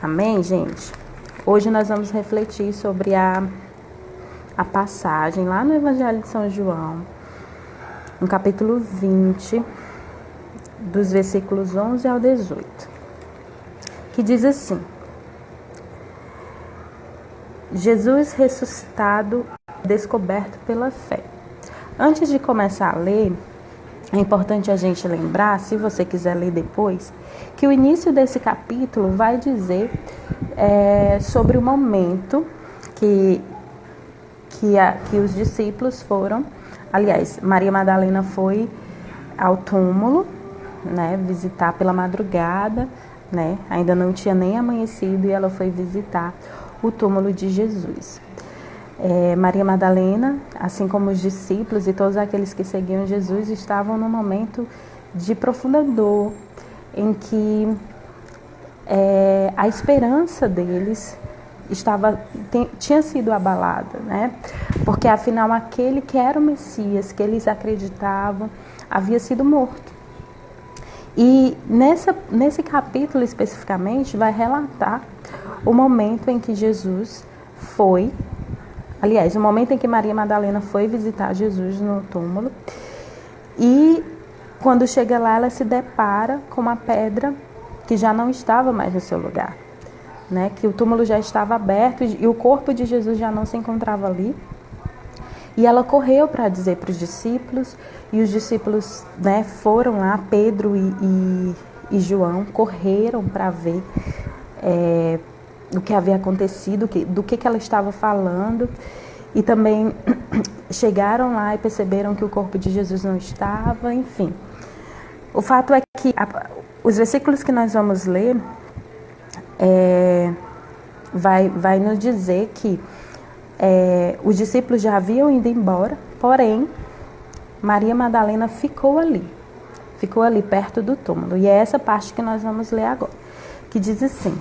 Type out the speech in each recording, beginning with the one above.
Amém, gente? Hoje nós vamos refletir sobre a passagem lá no Evangelho de São João, no capítulo 20, dos versículos 11 ao 18, que diz assim: Jesus ressuscitado, descoberto pela fé. Antes de começar a ler, é importante a gente lembrar, se você quiser ler depois, que o início desse capítulo vai dizer sobre o momento que os discípulos foram. Aliás, Maria Madalena foi ao túmulo, né, visitar pela madrugada, né, ainda não tinha nem amanhecido, e ela foi visitar o túmulo de Jesus. Maria Madalena, assim como os discípulos e todos aqueles que seguiam Jesus, estavam num momento de profunda dor, em que a esperança deles tinha sido abalada, né? Porque afinal aquele que era o Messias, que eles acreditavam, havia sido morto. E nesse capítulo especificamente vai relatar o momento em que Jesus foi, aliás, o momento em que Maria Madalena foi visitar Jesus no túmulo, e quando chega lá ela se depara com uma pedra que já não estava mais no seu lugar, né? Que o túmulo já estava aberto e o corpo de Jesus já não se encontrava ali. E ela correu para dizer para os discípulos, e os discípulos, né, foram lá, Pedro e João, correram para ver o que havia acontecido, do que ela estava falando, e também chegaram lá e perceberam que o corpo de Jesus não estava, enfim. O fato é que os versículos que nós vamos ler vai nos dizer que os discípulos já haviam ido embora, porém, Maria Madalena ficou ali perto do túmulo. E é essa parte que nós vamos ler agora, que diz assim: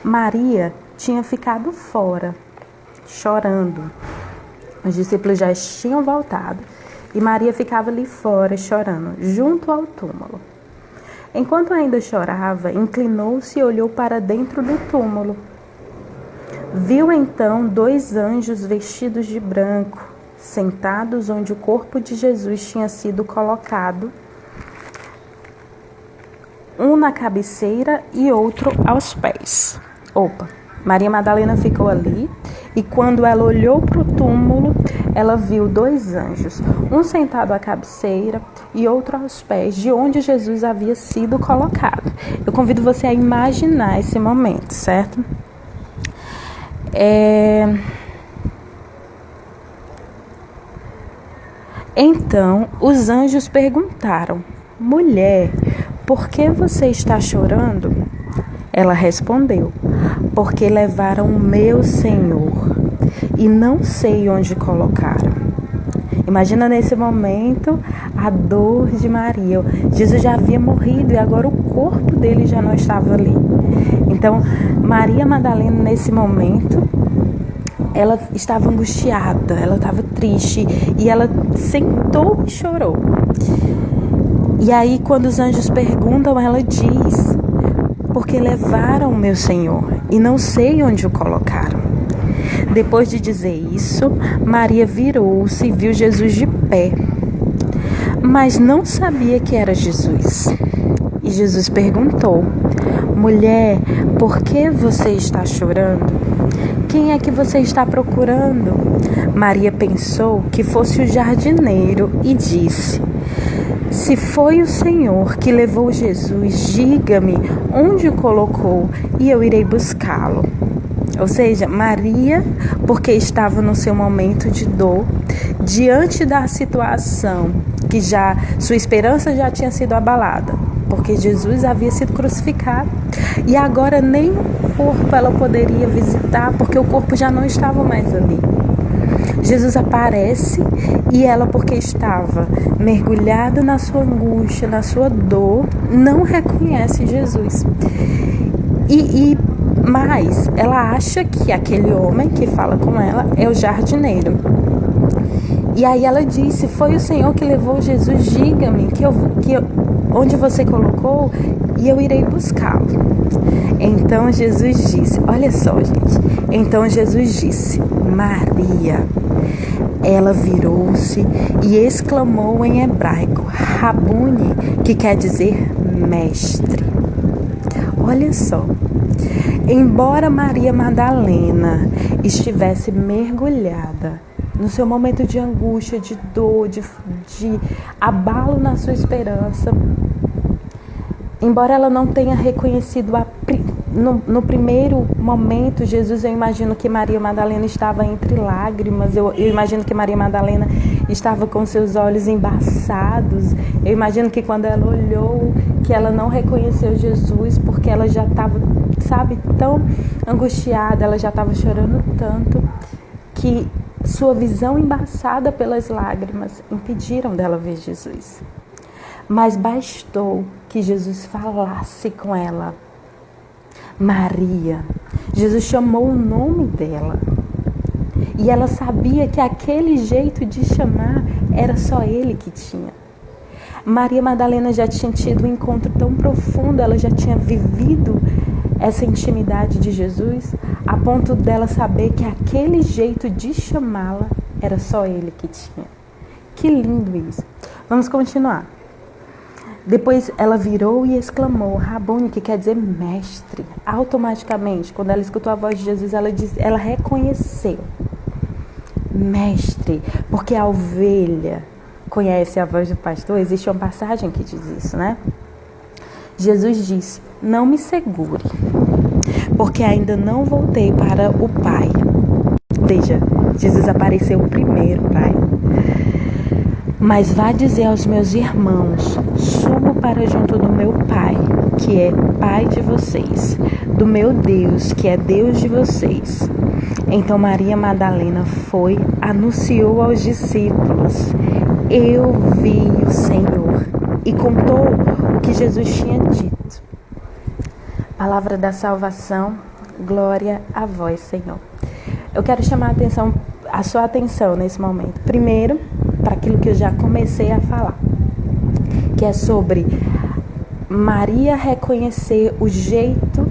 Maria tinha ficado fora, chorando. Os discípulos já tinham voltado e Maria ficava ali fora, chorando, junto ao túmulo. Enquanto ainda chorava, inclinou-se e olhou para dentro do túmulo. Viu então 2 anjos vestidos de branco, sentados onde o corpo de Jesus tinha sido colocado, um na cabeceira e outro aos pés. Maria Madalena ficou ali, e quando ela olhou para o túmulo, ela viu 2 anjos, um sentado à cabeceira e outro aos pés, de onde Jesus havia sido colocado. Eu convido você a imaginar esse momento, certo? Então, os anjos perguntaram: mulher, por que você está chorando? Ela respondeu: porque levaram o meu Senhor e não sei onde colocaram. Imagina nesse momento a dor de Maria. Jesus já havia morrido e agora o corpo dele já não estava ali. Então, Maria Madalena, nesse momento, ela estava angustiada, ela estava triste, e ela sentou e chorou. E aí, quando os anjos perguntam, ela diz: porque levaram o meu Senhor e não sei onde o colocaram. Depois de dizer isso, Maria virou-se e viu Jesus de pé, mas não sabia que era Jesus. E Jesus perguntou: mulher, por que você está chorando? Quem é que você está procurando? Maria pensou que fosse o jardineiro e disse: se foi o Senhor que levou Jesus, diga-me onde o colocou e eu irei buscá-lo. Ou seja, Maria, porque estava no seu momento de dor, diante da situação que sua esperança já tinha sido abalada, porque Jesus havia sido crucificado e agora nem o corpo ela poderia visitar, porque o corpo já não estava mais ali. Jesus aparece e ela, porque estava mergulhada na sua angústia, na sua dor, não reconhece Jesus. Mas ela acha que aquele homem que fala com ela é o jardineiro. E aí ela disse: foi o Senhor que levou Jesus, diga-me onde você colocou e eu irei buscá-lo. Então Então Jesus disse, olha só, gente. Então Jesus disse, Maria. Ela virou-se e exclamou em hebraico, Rabuni, que quer dizer mestre. Olha só. Embora Maria Madalena estivesse mergulhada no seu momento de angústia, de dor, de abalo na sua esperança, embora ela não tenha reconhecido no primeiro momento, Jesus, eu imagino que Maria Madalena estava entre lágrimas, eu imagino que Maria Madalena estava com seus olhos embaçados, eu imagino que quando ela olhou, que ela não reconheceu Jesus, porque ela já estava, tão angustiada, ela já estava chorando tanto, que sua visão embaçada pelas lágrimas impediram dela ver Jesus. Mas bastou que Jesus falasse com ela, Maria. Jesus chamou o nome dela. E ela sabia que aquele jeito de chamar era só ele que tinha. Maria Madalena já tinha tido um encontro tão profundo, ela já tinha vivido essa intimidade de Jesus, a ponto dela saber que aquele jeito de chamá-la era só ele que tinha. Que lindo isso. Vamos continuar. Depois ela virou e exclamou, Rabuni, que quer dizer mestre. Automaticamente, quando ela escutou a voz de Jesus, ela reconheceu. Mestre, porque a ovelha conhece a voz do pastor. Existe uma passagem que diz isso, né? Jesus disse, não me segure, porque ainda não voltei para o Pai. Veja, Jesus apareceu primeiro, Pai. Mas vá dizer aos meus irmãos, subo para junto do meu Pai, que é Pai de vocês, do meu Deus, que é Deus de vocês. Então Maria Madalena foi, anunciou aos discípulos, eu vi o Senhor, e contou o que Jesus tinha dito. Palavra da salvação, glória a vós, Senhor. Eu quero chamar a sua atenção nesse momento. Primeiro, para aquilo que eu já comecei a falar, que é sobre Maria reconhecer o jeito,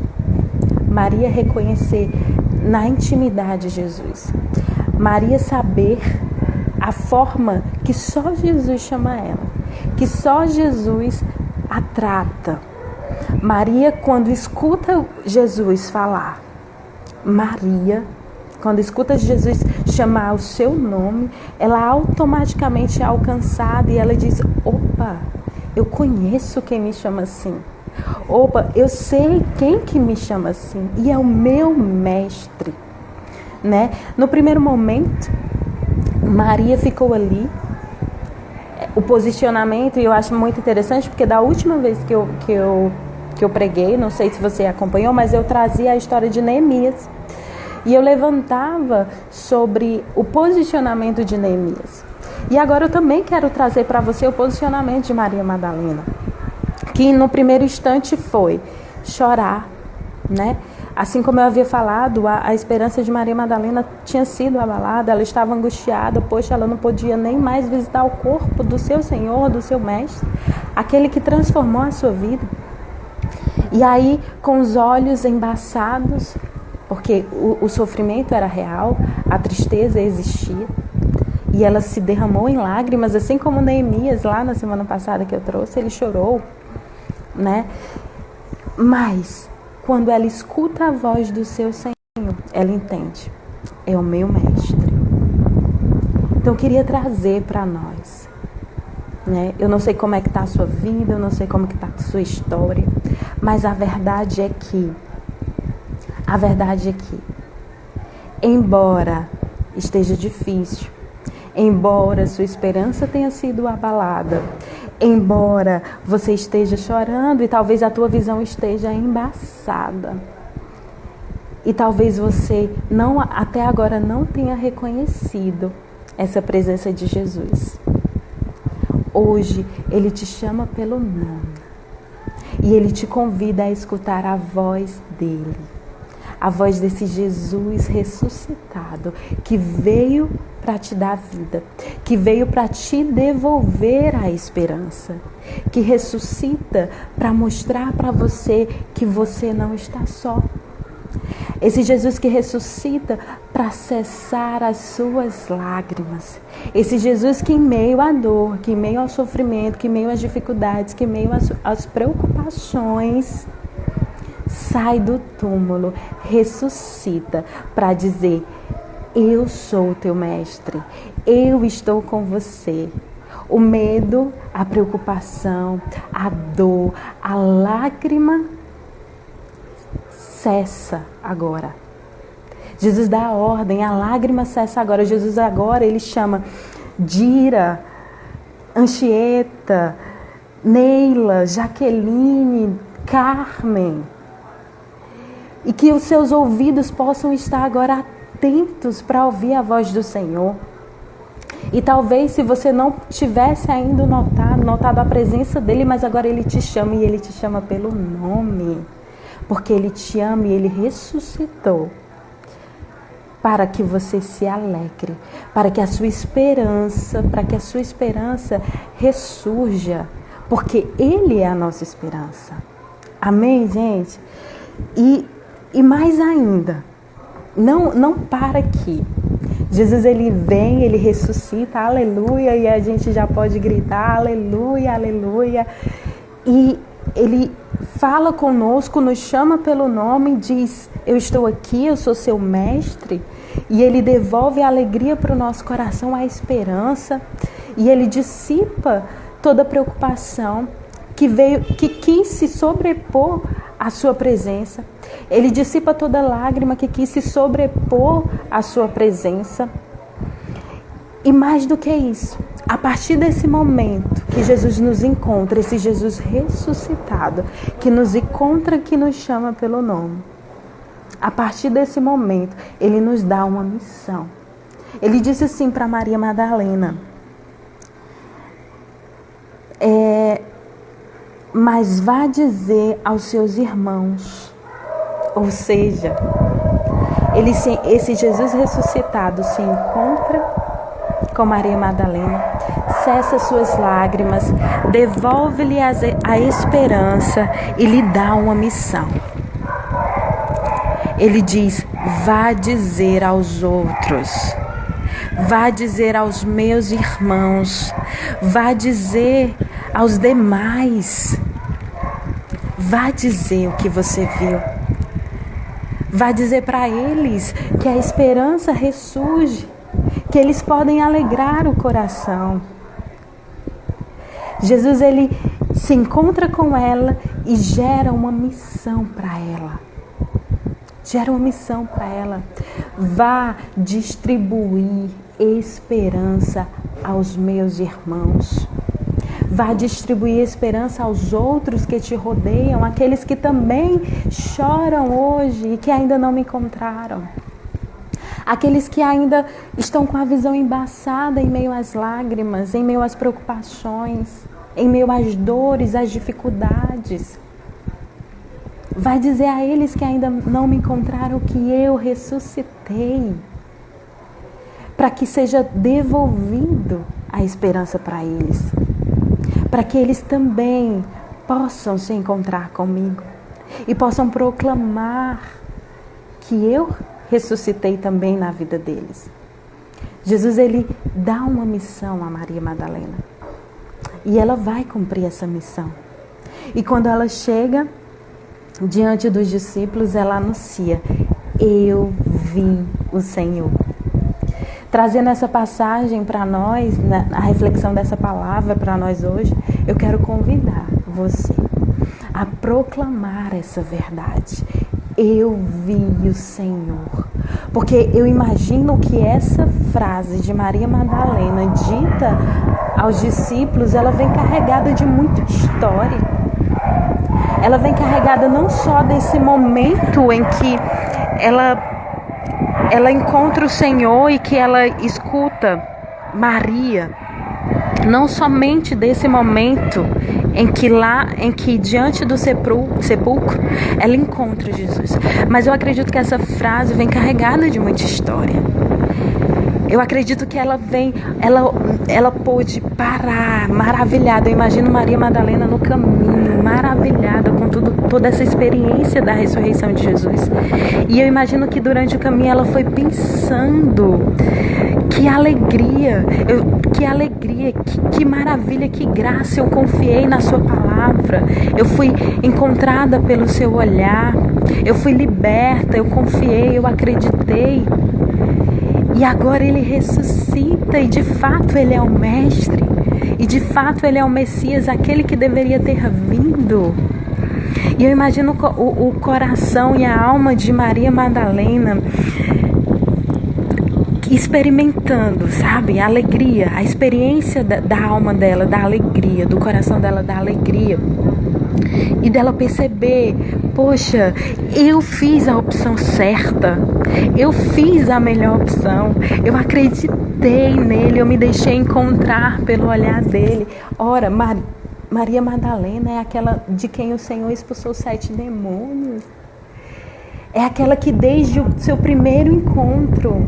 Maria reconhecer na intimidade Jesus, Maria saber a forma que só Jesus chama ela, que só Jesus a trata. Maria, quando escuta Jesus falar, Maria, quando escuta Jesus chamar o seu nome, ela automaticamente é alcançada e ela diz, opa, eu conheço quem me chama assim. Opa, eu sei quem que me chama assim. E é o meu mestre, né? No primeiro momento, Maria ficou ali. O posicionamento, e eu acho muito interessante, porque da última vez que eu preguei, não sei se você acompanhou, mas eu trazia a história de Neemias. E eu levantava sobre o posicionamento de Neemias. E agora eu também quero trazer para você o posicionamento de Maria Madalena, que no primeiro instante foi chorar, né? Assim como eu havia falado, a esperança de Maria Madalena tinha sido abalada, ela estava angustiada, poxa, ela não podia nem mais visitar o corpo do seu Senhor, do seu Mestre, aquele que transformou a sua vida. E aí, com os olhos embaçados, porque o sofrimento era real, a tristeza existia, e ela se derramou em lágrimas, assim como Neemias, lá na semana passada que eu trouxe, ele chorou, né? Mas, quando ela escuta a voz do seu Senhor, ela entende, é o meu mestre. Então, eu queria trazer para nós, né? Eu não sei como é que está a sua vida, eu não sei como é que está a sua história, mas a verdade é que, embora esteja difícil, embora sua esperança tenha sido abalada, embora você esteja chorando e talvez a tua visão esteja embaçada, e talvez você até agora não tenha reconhecido essa presença de Jesus, hoje Ele te chama pelo nome e Ele te convida a escutar a voz dEle. A voz desse Jesus ressuscitado, que veio para te dar vida, que veio para te devolver a esperança, que ressuscita para mostrar para você que você não está só. Esse Jesus que ressuscita para cessar as suas lágrimas. Esse Jesus que em meio à dor, que em meio ao sofrimento, que em meio às dificuldades, que em meio às preocupações, sai do túmulo, ressuscita para dizer: eu sou o teu mestre, eu estou com você. O medo, a preocupação, a dor, a lágrima cessa agora. Jesus dá a ordem, a lágrima cessa agora. Jesus agora, ele chama Dira, Anchieta, Neila, Jaqueline, Carmen. E que os seus ouvidos possam estar agora atentos para ouvir a voz do Senhor. E talvez se você não tivesse ainda notado a presença dele, mas agora ele te chama e ele te chama pelo nome. Porque ele te ama e ele ressuscitou para que você se alegre, para que a sua esperança ressurja, porque ele é a nossa esperança. Amém, gente? E mais ainda, não para aqui. Jesus, ele vem, ele ressuscita, aleluia, e a gente já pode gritar, aleluia, aleluia. E ele fala conosco, nos chama pelo nome, diz: eu estou aqui, eu sou seu mestre. E ele devolve a alegria para o nosso coração, a esperança. E ele dissipa toda a preocupação que quis se sobrepor à sua presença. Ele dissipa toda lágrima que quis se sobrepor à sua presença. E mais do que isso, a partir desse momento que Jesus nos encontra, esse Jesus ressuscitado, que nos encontra, que nos chama pelo nome, a partir desse momento, ele nos dá uma missão. Ele disse assim para Maria Madalena: mas vá dizer aos seus irmãos. Ou seja, esse Jesus ressuscitado se encontra com Maria Madalena, cessa suas lágrimas, devolve-lhe a esperança e lhe dá uma missão. Ele diz: vá dizer aos outros, vá dizer aos meus irmãos, vá dizer aos demais, vá dizer o que você viu. Vá dizer para eles que a esperança ressurge, que eles podem alegrar o coração. Jesus, ele se encontra com ela e gera uma missão para ela. Gera uma missão para ela. Vá distribuir esperança aos meus irmãos. Vá distribuir esperança aos outros que te rodeiam, aqueles que também choram hoje e que ainda não me encontraram. Aqueles que ainda estão com a visão embaçada em meio às lágrimas, em meio às preocupações, em meio às dores, às dificuldades. Vai dizer a eles que ainda não me encontraram que eu ressuscitei, para que seja devolvido a esperança para eles, para que eles também possam se encontrar comigo e possam proclamar que eu ressuscitei também na vida deles. Jesus, ele dá uma missão a Maria Madalena e ela vai cumprir essa missão. E quando ela chega diante dos discípulos, ela anuncia: eu vi o Senhor. Trazendo essa passagem para nós, a reflexão dessa palavra para nós hoje, eu quero convidar você a proclamar essa verdade. Eu vi o Senhor. Porque eu imagino que essa frase de Maria Madalena, dita aos discípulos, ela vem carregada de muita história. Ela vem carregada não só desse momento em que ela encontra o Senhor e que ela escuta Maria, não somente desse momento em que diante do sepulcro ela encontra Jesus, mas eu acredito que essa frase vem carregada de muita história. Eu acredito que ela pôde parar, maravilhada. Eu imagino Maria Madalena no caminho, maravilhada com toda essa experiência da ressurreição de Jesus. E eu imagino que durante o caminho ela foi pensando: que alegria, que maravilha, que graça, eu confiei na sua palavra, eu fui encontrada pelo seu olhar, eu fui liberta, eu confiei, eu acreditei. E agora ele ressuscita e de fato ele é o mestre, e de fato ele é o Messias, aquele que deveria ter vindo. E eu imagino o coração e a alma de Maria Madalena experimentando, sabe, a alegria, a experiência da alma dela, da alegria, do coração dela, da alegria. E dela perceber: poxa, eu fiz a opção certa, eu fiz a melhor opção, eu acreditei nele, eu me deixei encontrar pelo olhar dele. Ora, Maria Madalena é aquela de quem o Senhor expulsou 7 demônios. É aquela que desde o seu primeiro encontro,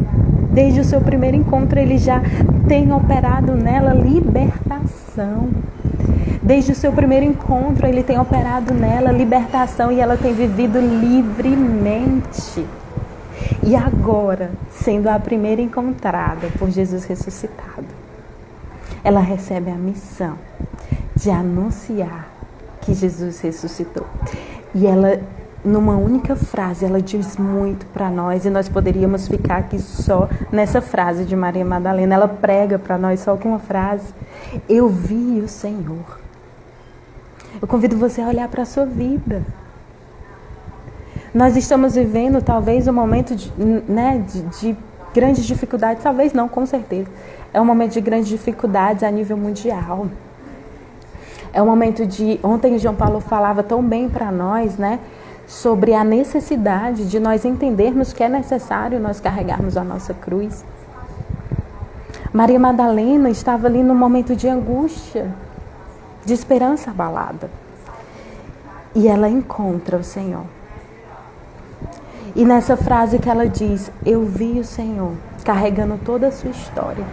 ele já tem operado nela libertação. Desde o seu primeiro encontro, ele tem operado nela libertação e ela tem vivido livremente. E agora, sendo a primeira encontrada por Jesus ressuscitado, ela recebe a missão de anunciar que Jesus ressuscitou. E ela, numa única frase, ela diz muito para nós, e nós poderíamos ficar aqui só nessa frase de Maria Madalena. Ela prega para nós só com uma frase: eu vi o Senhor. Eu convido você a olhar para a sua vida. Nós estamos vivendo talvez um momento de grandes dificuldades, talvez não, com certeza. É um momento de grandes dificuldades a nível mundial. É um momento ontem João Paulo falava tão bem para nós, sobre a necessidade de nós entendermos que é necessário nós carregarmos a nossa cruz. Maria Madalena estava ali num momento de angústia, de esperança abalada. E ela encontra o Senhor. E nessa frase que ela diz: eu vi o Senhor, carregando toda a sua história.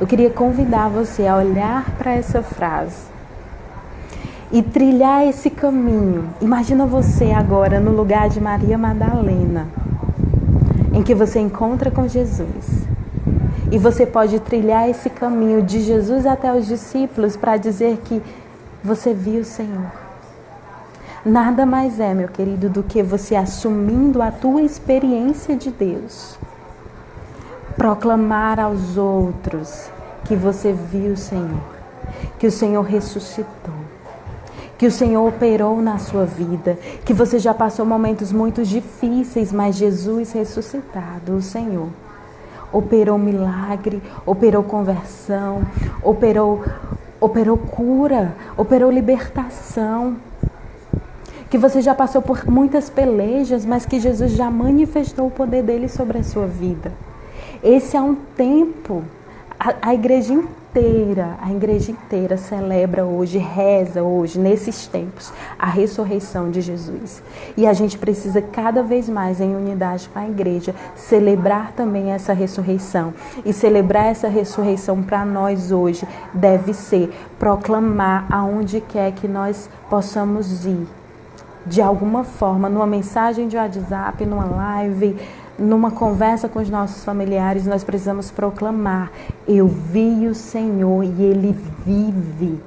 Eu queria convidar você a olhar para essa frase e trilhar esse caminho. Imagina você agora no lugar de Maria Madalena, em que você encontra com Jesus. E você pode trilhar esse caminho de Jesus até os discípulos para dizer que você viu o Senhor. Nada mais é, meu querido, do que você assumindo a tua experiência de Deus. Proclamar aos outros que você viu o Senhor, que o Senhor ressuscitou, que o Senhor operou na sua vida, que você já passou momentos muito difíceis, mas Jesus ressuscitado, o Senhor, operou milagre, operou conversão, operou cura, operou libertação. Que você já passou por muitas pelejas, mas que Jesus já manifestou o poder dele sobre a sua vida. Esse é um tempo, a igreja inteira celebra hoje, reza hoje, nesses tempos, a ressurreição de Jesus. E a gente precisa cada vez mais, em unidade com a igreja, celebrar também essa ressurreição. E celebrar essa ressurreição para nós hoje deve ser proclamar aonde quer que nós possamos ir. De alguma forma, numa mensagem de WhatsApp, numa live, numa conversa com os nossos familiares, nós precisamos proclamar: eu vi o Senhor e Ele vive.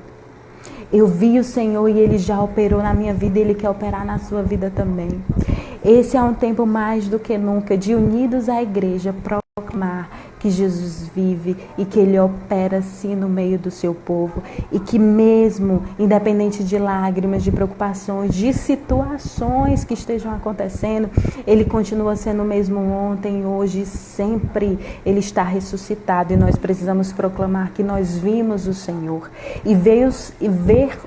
Eu vi o Senhor e Ele já operou na minha vida e Ele quer operar na sua vida também. Esse é um tempo mais do que nunca de unidos à igreja proclamar que Jesus vive e que Ele opera sim no meio do seu povo, e que mesmo, independente de lágrimas, de preocupações, de situações que estejam acontecendo, Ele continua sendo o mesmo ontem, hoje e sempre. Ele está ressuscitado e nós precisamos proclamar que nós vimos o Senhor. E ver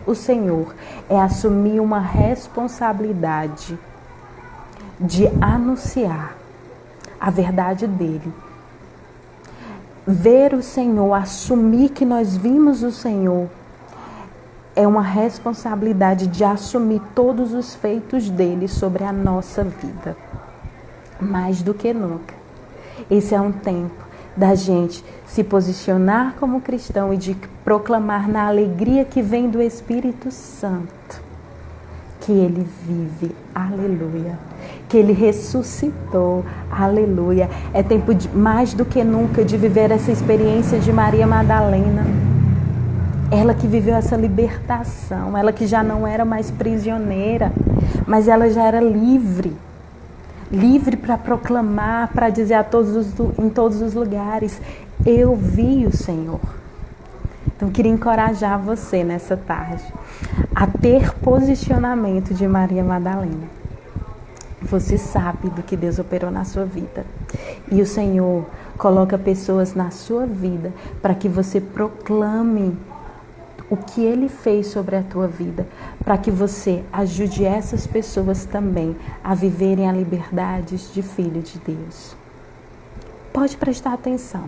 o Senhor é assumir uma responsabilidade de anunciar a verdade dele. Ver o Senhor, assumir que nós vimos o Senhor, é uma responsabilidade de assumir todos os feitos dele sobre a nossa vida. Mais do que nunca. Esse é um tempo da gente se posicionar como cristão e de proclamar na alegria que vem do Espírito Santo que Ele vive, aleluia, que Ele ressuscitou, aleluia. É tempo mais do que nunca de viver essa experiência de Maria Madalena, ela que viveu essa libertação, ela que já não era mais prisioneira, mas ela já era livre para proclamar, para dizer em todos os lugares, eu vi o Senhor. Então, queria encorajar você nessa tarde a ter posicionamento de Maria Madalena. Você sabe do que Deus operou na sua vida. E o Senhor coloca pessoas na sua vida para que você proclame o que Ele fez sobre a tua vida, para que você ajude essas pessoas também a viverem a liberdade de filho de Deus. Pode prestar atenção.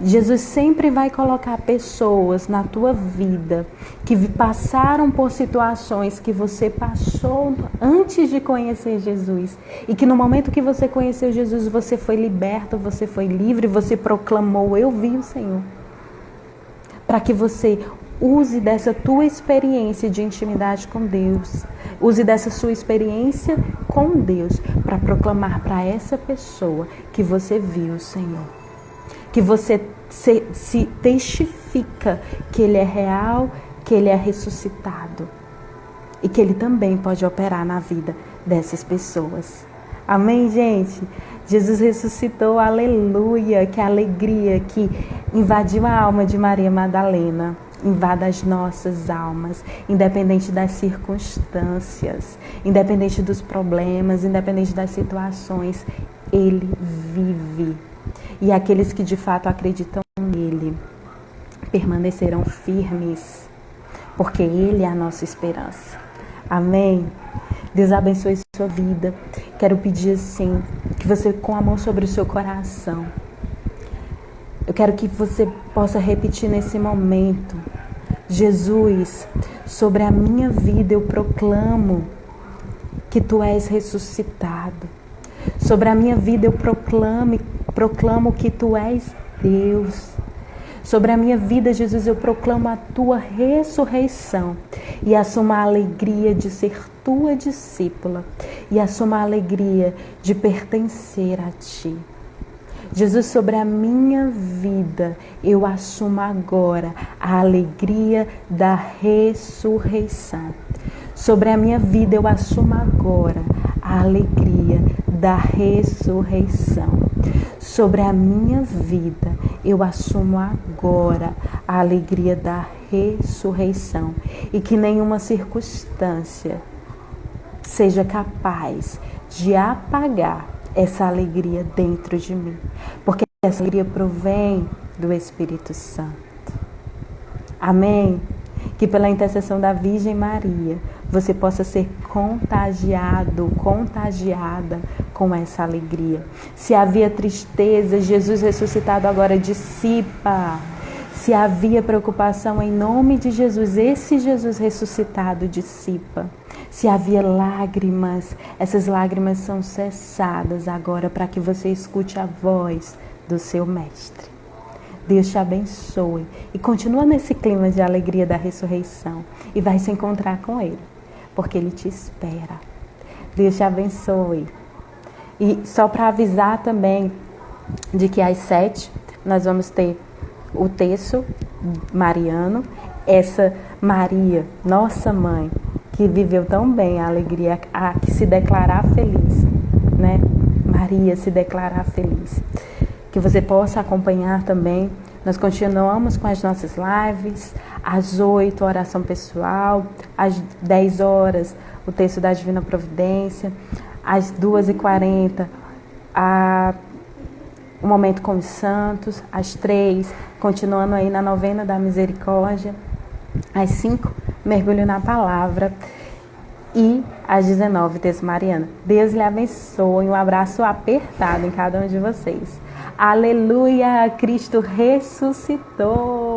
Jesus sempre vai colocar pessoas na tua vida que passaram por situações que você passou antes de conhecer Jesus e que no momento que você conheceu Jesus, você foi liberto, você foi livre, você proclamou, eu vi o Senhor. Para que você use dessa tua experiência de intimidade com Deus, use dessa sua experiência com Deus para proclamar para essa pessoa que você viu o Senhor. Que você se testifica que Ele é real, que Ele é ressuscitado e que Ele também pode operar na vida dessas pessoas. Amém, gente? Jesus ressuscitou, aleluia, que alegria que invadiu a alma de Maria Madalena, invada as nossas almas, independente das circunstâncias, independente dos problemas, independente das situações, Ele vive. E aqueles que de fato acreditam nele permanecerão firmes, porque Ele é a nossa esperança. Amém? Deus abençoe sua vida. Quero pedir assim, que você com a mão sobre o seu coração, eu quero que você possa repetir nesse momento: Jesus, sobre a minha vida eu proclamo que Tu és ressuscitado. Sobre a minha vida eu proclamo que Tu és Deus. Sobre a minha vida, Jesus, eu proclamo a Tua ressurreição e assumo a alegria de ser Tua discípula e assumo a alegria de pertencer a Ti. Jesus, sobre a minha vida, eu assumo agora a alegria da ressurreição. Sobre a minha vida, eu assumo agora a alegria da ressurreição. Sobre a minha vida, eu assumo agora a alegria da ressurreição e que nenhuma circunstância seja capaz de apagar essa alegria dentro de mim, porque essa alegria provém do Espírito Santo. Amém? Que pela intercessão da Virgem Maria, você possa ser contagiado, contagiada com essa alegria. Se havia tristeza, Jesus ressuscitado agora dissipa. Se havia preocupação, em nome de Jesus, esse Jesus ressuscitado dissipa. Se havia lágrimas, essas lágrimas são cessadas agora para que você escute a voz do seu Mestre. Deus te abençoe e continua nesse clima de alegria da ressurreição e vai se encontrar com Ele, porque Ele te espera. Deus te abençoe. E só para avisar também de que às 7 nós vamos ter o terço mariano. Essa Maria, nossa mãe, que viveu tão bem a alegria, a que se declarar feliz, né? Maria se declarar feliz. Que você possa acompanhar também. Nós continuamos com as nossas lives, às 8, oração pessoal, às 10 horas, o texto da Divina Providência, às 2h40, o momento com os santos, às 3, continuando aí na novena da misericórdia, às 5, mergulho na palavra, e às 19, texto mariano. Deus lhe abençoe, um abraço apertado em cada um de vocês. Aleluia, Cristo ressuscitou!